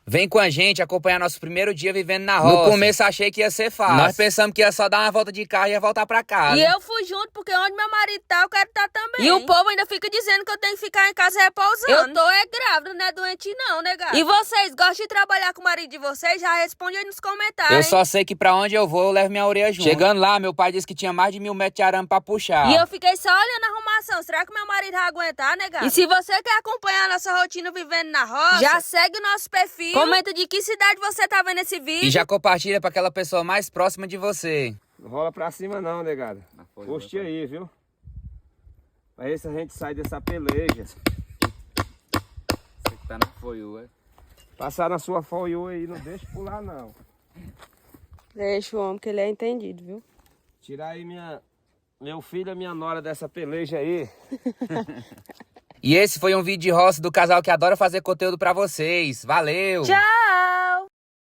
Vem com a gente acompanhar nosso primeiro dia vivendo na roça. No começo achei que ia ser fácil. Nós pensamos que ia só dar uma volta de carro e ia voltar pra casa. E eu fui junto, porque onde meu marido tá, eu quero estar também. E o povo ainda fica dizendo que eu tenho que ficar em casa repousando. Eu tô grávida, não é doente não, né, gata? E vocês gostam de trabalhar com o marido de vocês? Já responde aí nos comentários. Eu só sei que pra onde eu vou, eu levo minha orelha junto. Chegando lá, meu pai disse que tinha mais de 1000 metros de arame pra puxar. E eu fiquei só olhando a arrumação. Será que meu marido vai aguentar, né, gata? E se você quer acompanhar a nossa rotina vivendo na roça, já segue o nosso perfil. Comenta de que cidade você tá vendo esse vídeo. E já compartilha pra aquela pessoa mais próxima de você. Não rola pra cima não, negado. Curte aí, viu? Pra ver se a gente sai dessa peleja. Você que tá na foiu, é? Passar na sua foiu aí, não deixa pular não. Deixa o homem que ele é entendido, viu? Tirar aí meu filho e minha nora dessa peleja aí. E esse foi um vídeo de roça do casal que adora fazer conteúdo pra vocês. Valeu! Tchau!